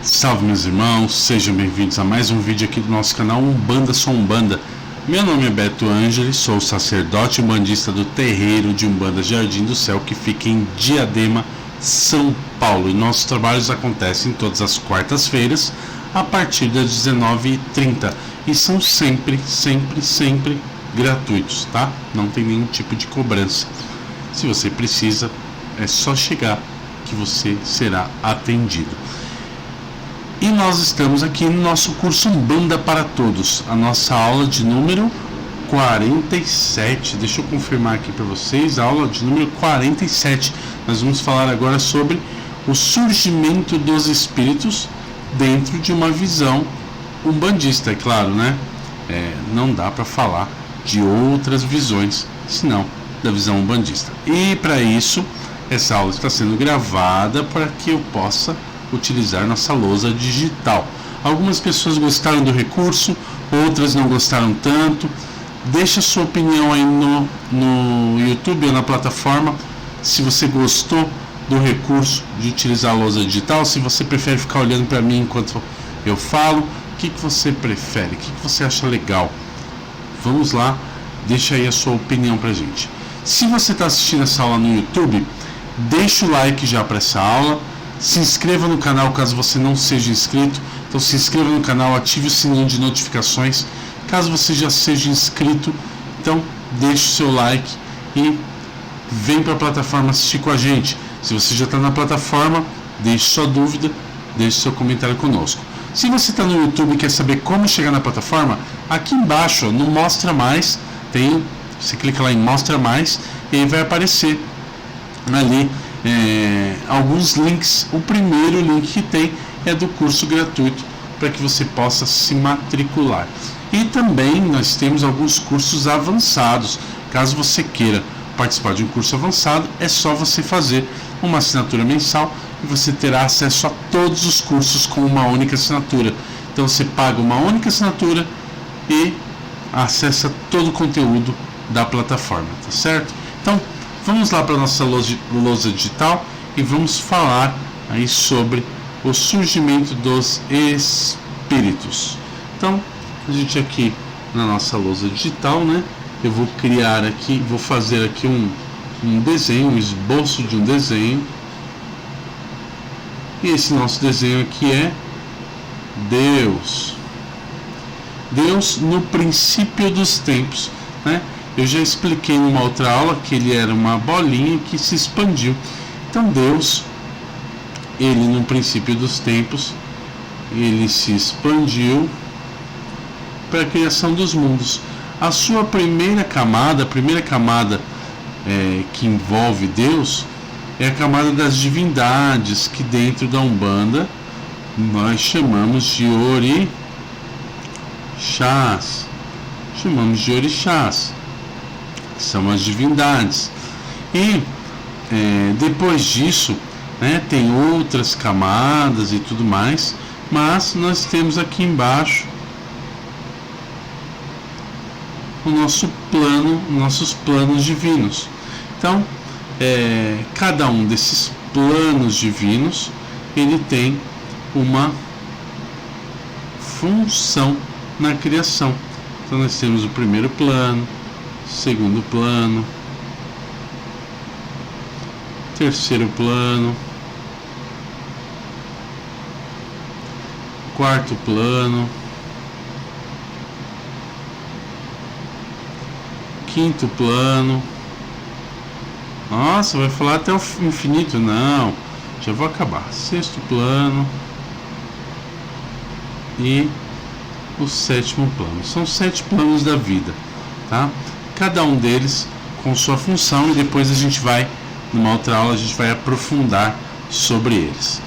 Salve meus irmãos, sejam bem-vindos a mais um vídeo aqui do nosso canal Umbanda Sou Umbanda. Meu nome é Beto Ângeli, sou sacerdote umbandista do terreiro de Umbanda Jardim do Céu, que fica em Diadema, São Paulo. E nossos trabalhos acontecem todas as quartas-feiras, a partir das 19h30. E são sempre gratuitos, tá? Não tem nenhum tipo de cobrança. Se você precisa, é só chegar que você será atendido. E nós estamos aqui no nosso curso Umbanda para Todos, a nossa aula de número 47. Deixa eu confirmar aqui para vocês, a aula de número 47. Nós vamos falar agora sobre o surgimento dos espíritos dentro de uma visão umbandista, é claro, né? Não dá para falar de outras visões, senão da visão umbandista. E para isso, essa aula está sendo gravada para que eu possa utilizar nossa lousa digital. Algumas pessoas gostaram do recurso, outras não gostaram tanto. Deixa sua opinião aí no YouTube ou na plataforma, se você gostou do recurso de utilizar a lousa digital, se você prefere ficar olhando para mim enquanto eu falo, o que você prefere, o que você acha legal. Vamos lá, deixa aí a sua opinião pra gente. Se você está assistindo essa aula no YouTube, deixa o like já para essa aula. Se inscreva no canal caso você não seja inscrito. Então se inscreva no canal, ative o sininho de notificações. Caso você já seja inscrito, então deixe o seu like e vem para a plataforma assistir com a gente. Se você já está na plataforma, deixe sua dúvida, deixe seu comentário conosco. Se você está no YouTube e quer saber como chegar na plataforma, aqui embaixo, no Mostra Mais, você clica lá em Mostra Mais e aí vai aparecer ali alguns links. O primeiro link que tem é do curso gratuito para que você possa se matricular. E também nós temos alguns cursos avançados. Caso você queira participar de um curso avançado, é só você fazer uma assinatura mensal e você terá acesso a todos os cursos com uma única assinatura. Então você paga uma única assinatura e acessa todo o conteúdo da plataforma, tá certo? Então vamos lá para a nossa lousa digital e vamos falar aí sobre o surgimento dos espíritos. Então, a gente aqui na nossa lousa digital, né? Eu vou criar aqui, vou fazer aqui um desenho, um esboço de um desenho. E esse nosso desenho aqui é Deus. Deus no princípio dos tempos, né? Eu já expliquei numa outra aula que ele era uma bolinha que se expandiu. Então Deus, ele no princípio dos tempos, ele se expandiu para a criação dos mundos. A sua primeira camada, que envolve Deus, é a camada das divindades, que dentro da Umbanda nós chamamos de orixás. São as divindades. E depois disso, né, tem outras camadas e tudo mais, mas nós temos aqui embaixo nossos planos divinos. Então cada um desses planos divinos, ele tem uma função na criação. Então nós temos o primeiro plano, segundo plano, terceiro plano, quarto plano, quinto plano. Nossa, vai falar até o infinito? Não, já vou acabar. Sexto plano e o sétimo plano. São 7 planos da vida, tá? Cada um deles com sua função, e depois a gente vai, numa outra aula, a gente vai aprofundar sobre eles.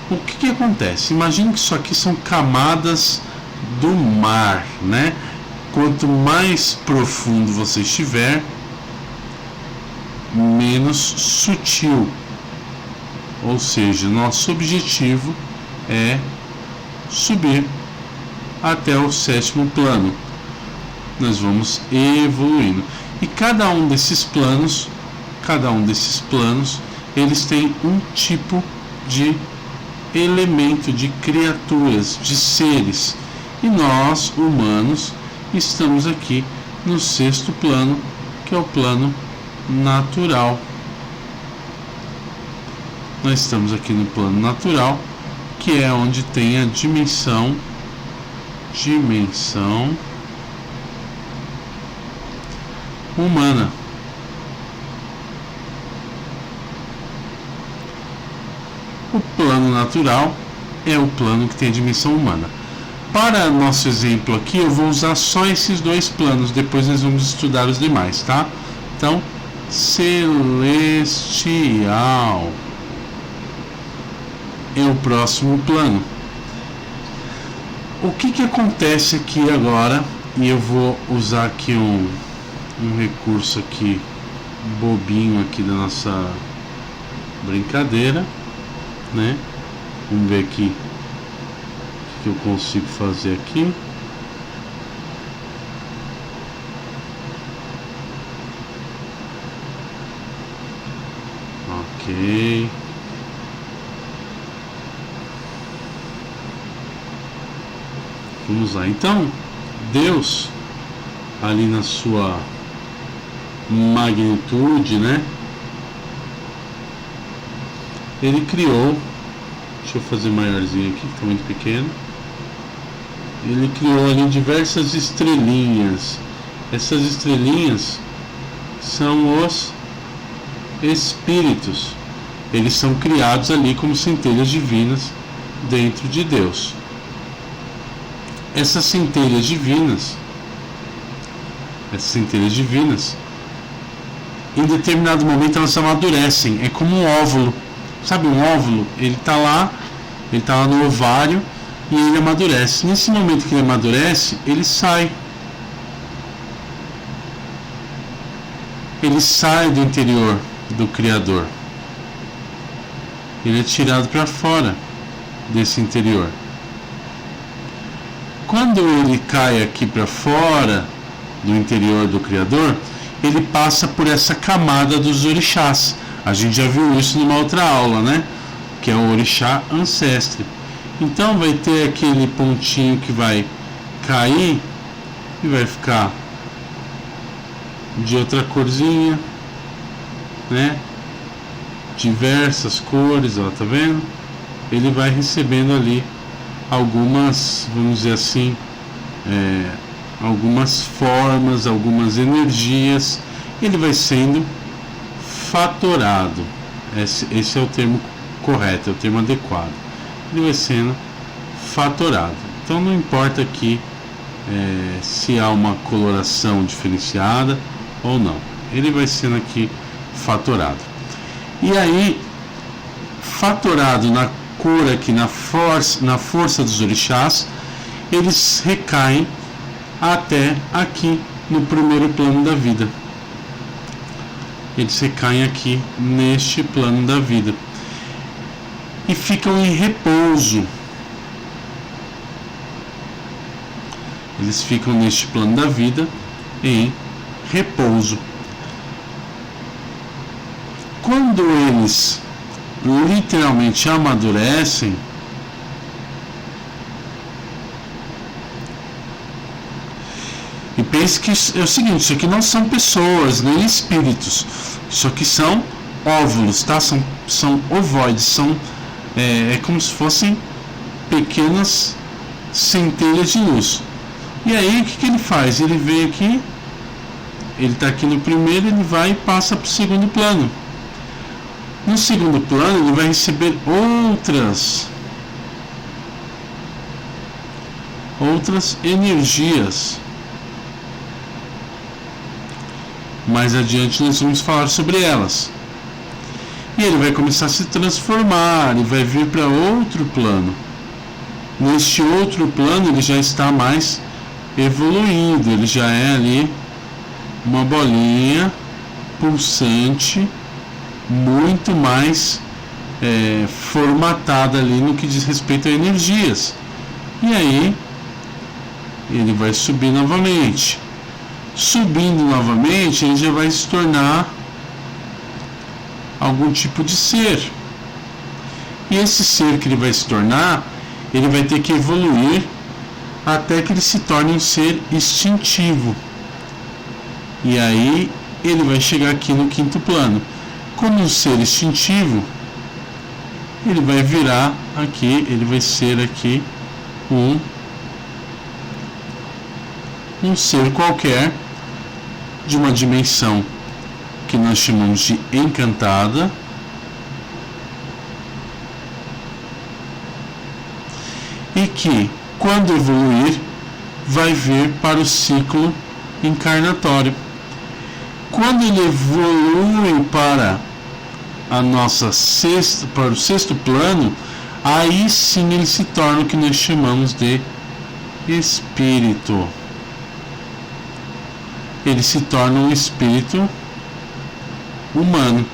O que acontece? Imagine que isso aqui são camadas do mar, né? Quanto mais profundo você estiver, menos sutil. Ou seja, nosso objetivo é subir até o sétimo plano. Nós vamos evoluindo. E cada um desses planos, eles têm um tipo de elemento de criaturas, de seres. E nós, humanos, estamos aqui no sexto plano, que é o plano natural. Nós estamos aqui no plano natural, que é onde tem a dimensão humana. O plano natural é o plano que tem a dimensão humana. Para nosso exemplo aqui, eu vou usar só esses dois planos, depois nós vamos estudar os demais, tá? Então, celestial é o próximo plano. O que acontece aqui agora? E eu vou usar aqui um recurso aqui bobinho aqui da nossa brincadeira, né? Vamos ver aqui o que eu consigo fazer aqui. Ok. Vamos lá. Então, Deus, ali na sua magnitude, né? Ele criou, deixa eu fazer maiorzinho aqui, que está muito pequeno. Ele criou ali diversas estrelinhas. Essas estrelinhas são os espíritos. Eles são criados ali como centelhas divinas dentro de Deus. Essas centelhas divinas, em determinado momento elas amadurecem. É como um óvulo. Sabe um óvulo? Ele está lá no ovário e ele amadurece. Nesse momento que ele amadurece, ele sai. Ele sai do interior do Criador. Ele é tirado para fora desse interior. Quando ele cai aqui para fora do interior do Criador, ele passa por essa camada dos orixás. A gente já viu isso numa outra aula, né? Que é o orixá ancestre. Então vai ter aquele pontinho que vai cair e vai ficar de outra corzinha, né? Diversas cores, ó, tá vendo? Ele vai recebendo ali algumas, vamos dizer assim, algumas formas, algumas energias. Ele vai sendo fatorado. Esse é o termo correto, é o termo adequado. Ele vai sendo fatorado. Então não importa aqui se há uma coloração diferenciada ou não. Ele vai sendo aqui fatorado. E aí, fatorado na cor aqui, na força dos orixás, eles recaem até aqui no primeiro plano da vida. Eles recaem aqui neste plano da vida e ficam em repouso. Eles ficam neste plano da vida em repouso. Quando eles literalmente amadurecem, e pense que é o seguinte, isso aqui não são pessoas nem espíritos, isso aqui são óvulos, tá? São ovoides, é como se fossem pequenas centelhas de luz. E aí o que ele faz? Ele vem aqui, ele está aqui no primeiro, ele vai e passa para o segundo plano. No segundo plano ele vai receber outras energias. Mais adiante nós vamos falar sobre elas. E ele vai começar a se transformar e vai vir para outro plano. Neste outro plano ele já está mais evoluído, ele já é ali uma bolinha pulsante, muito mais formatada ali no que diz respeito a energias. E aí ele vai subir novamente. Subindo novamente, ele já vai se tornar algum tipo de ser. E esse ser que ele vai se tornar, ele vai ter que evoluir até que ele se torne um ser instintivo. E aí ele vai chegar aqui no quinto plano. Como um ser instintivo, ele vai virar aqui, ele vai ser aqui um ser qualquer de uma dimensão que nós chamamos de encantada, e que, quando evoluir, vai vir para o ciclo encarnatório. Quando ele evolui para para o sexto plano, aí sim ele se torna o que nós chamamos de espírito. Ele se torna um espírito humano.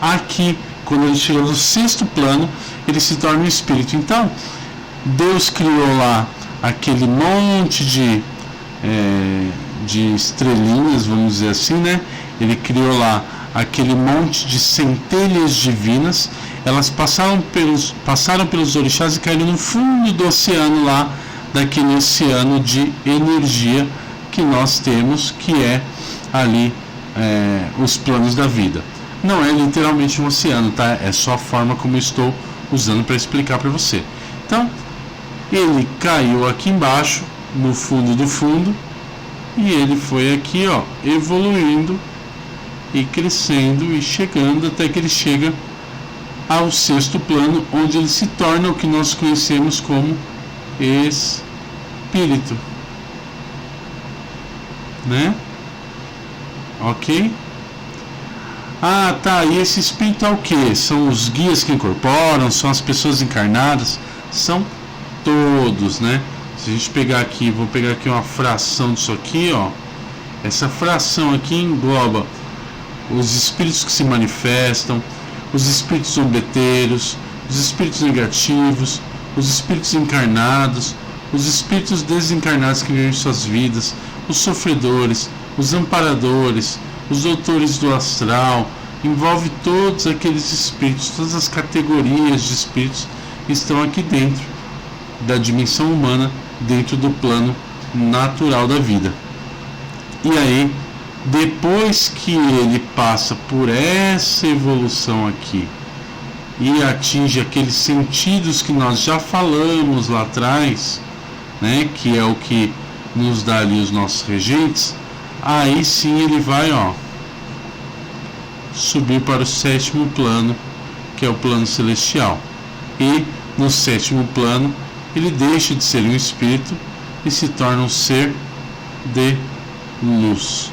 Aqui, quando ele chega no sexto plano, ele se torna um espírito. Então, Deus criou lá aquele monte de estrelinhas, vamos dizer assim, né? Ele criou lá aquele monte de centelhas divinas. Elas passaram pelos orixás e caíram no fundo do oceano lá, daquele oceano de energia que nós temos, que é ali os planos da vida. Não é literalmente um oceano, tá? É só a forma como eu estou usando para explicar para você. Então, ele caiu aqui embaixo, no fundo do fundo, e ele foi aqui, ó, evoluindo e crescendo e chegando até que ele chega ao sexto plano, onde ele se torna o que nós conhecemos como espírito, né? Ok? Ah, tá, e esse espírito é o que? São os guias que incorporam, são as pessoas encarnadas, são todos, né? Se a gente pegar aqui, vou pegar aqui uma fração disso aqui, ó. Essa fração aqui engloba os espíritos que se manifestam, os espíritos zombeteiros, os espíritos negativos, os espíritos encarnados, os espíritos desencarnados que vivem suas vidas, os sofredores, os amparadores, os doutores do astral. Envolve todos aqueles espíritos, todas as categorias de espíritos que estão aqui dentro da dimensão humana, dentro do plano natural da vida. E aí, depois que ele passa por essa evolução aqui e atinge aqueles sentidos que nós já falamos lá atrás, né, que é o que nos dá ali os nossos regentes, aí sim ele vai, ó, subir para o sétimo plano, que é o plano celestial. E no sétimo plano ele deixa de ser um espírito e se torna um ser de luz.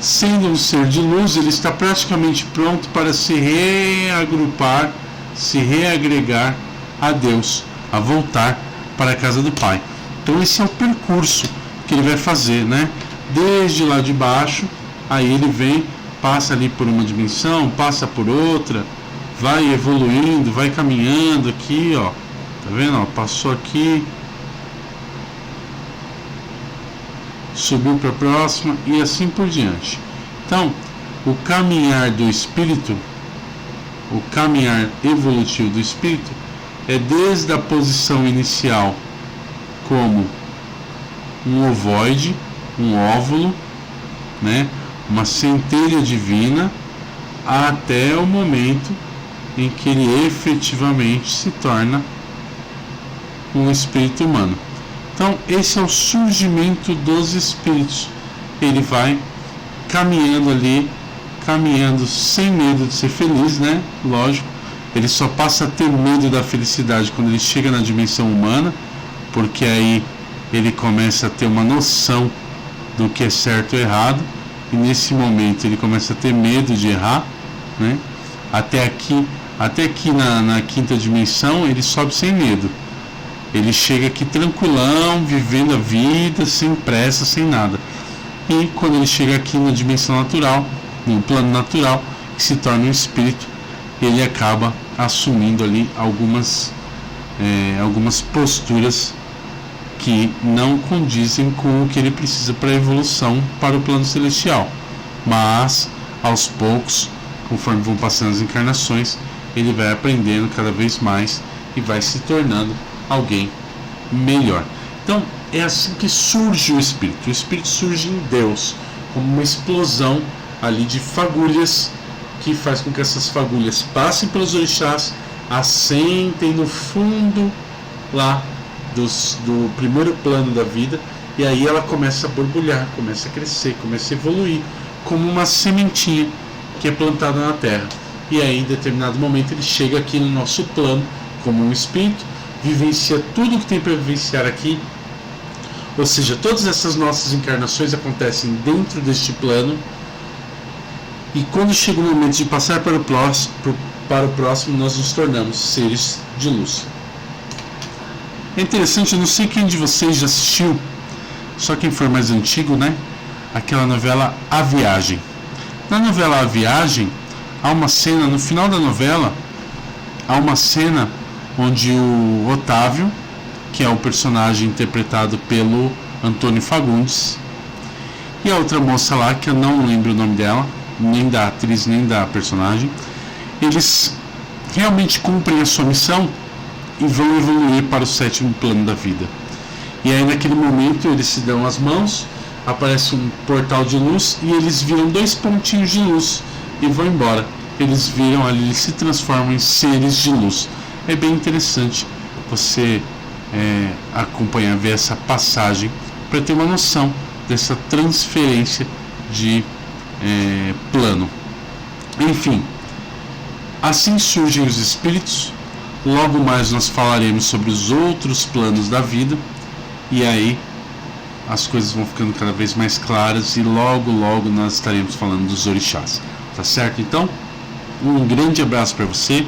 Sendo um ser de luz, ele está praticamente pronto para se reagrupar, se reagregar a Deus, a voltar para a casa do Pai. Então esse é o percurso que ele vai fazer, né? Desde lá de baixo, aí ele vem, passa ali por uma dimensão, passa por outra, vai evoluindo, vai caminhando aqui, ó. Tá vendo? Ó, passou aqui, subiu para a próxima e assim por diante. Então, o caminhar do espírito, o caminhar evolutivo do espírito, é desde a posição inicial como um ovoide, um óvulo, né, uma centelha divina, até o momento em que ele efetivamente se torna um espírito humano. Então, esse é o surgimento dos espíritos. Ele vai caminhando ali, caminhando sem medo de ser feliz, né? Lógico, ele só passa a ter medo da felicidade quando ele chega na dimensão humana, porque aí ele começa a ter uma noção do que é certo e errado, e nesse momento ele começa a ter medo de errar, né? Até aqui na quinta dimensão ele sobe sem medo. Ele chega aqui tranquilão, vivendo a vida, sem pressa, sem nada. E quando ele chega aqui na dimensão natural, no plano natural, que se torna um espírito, ele acaba assumindo ali algumas posturas que não condizem com o que ele precisa para a evolução para o plano celestial. Mas, aos poucos, conforme vão passando as encarnações, ele vai aprendendo cada vez mais e vai se tornando alguém melhor. Então é assim que surge o Espírito. O Espírito surge em Deus, como uma explosão ali de fagulhas, que faz com que essas fagulhas passem pelos orixás, assentem no fundo lá do primeiro plano da vida, e aí ela começa a borbulhar, começa a crescer, começa a evoluir, como uma sementinha que é plantada na terra. E aí em determinado momento ele chega aqui no nosso plano como um espírito, vivencia tudo que tem para vivenciar aqui, ou seja, todas essas nossas encarnações acontecem dentro deste plano, e quando chega o momento de passar para o próximo, nós nos tornamos seres de luz. É interessante, eu não sei quem de vocês já assistiu, só quem for mais antigo, né? Aquela novela A Viagem. Na novela A Viagem, há uma cena, no final da novela, há uma cena onde o Otávio, que é o personagem interpretado pelo Antônio Fagundes, e a outra moça lá, que eu não lembro o nome dela, nem da atriz, nem da personagem, eles realmente cumprem a sua missão e vão evoluir para o 7º plano da vida. E aí naquele momento eles se dão as mãos, aparece um portal de luz e eles viram 2 pontinhos de luz e vão embora. Eles viram ali, eles se transformam em seres de luz. É bem interessante você acompanhar, ver essa passagem para ter uma noção dessa transferência de plano. Enfim, assim surgem os espíritos. Logo mais nós falaremos sobre os outros planos da vida, e aí as coisas vão ficando cada vez mais claras, e logo nós estaremos falando dos orixás, tá certo? Então, um grande abraço para você,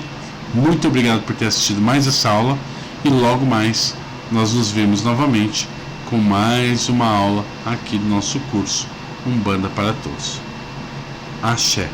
muito obrigado por ter assistido mais essa aula, e logo mais nós nos vemos novamente com mais uma aula aqui do nosso curso Umbanda para Todos. Axé.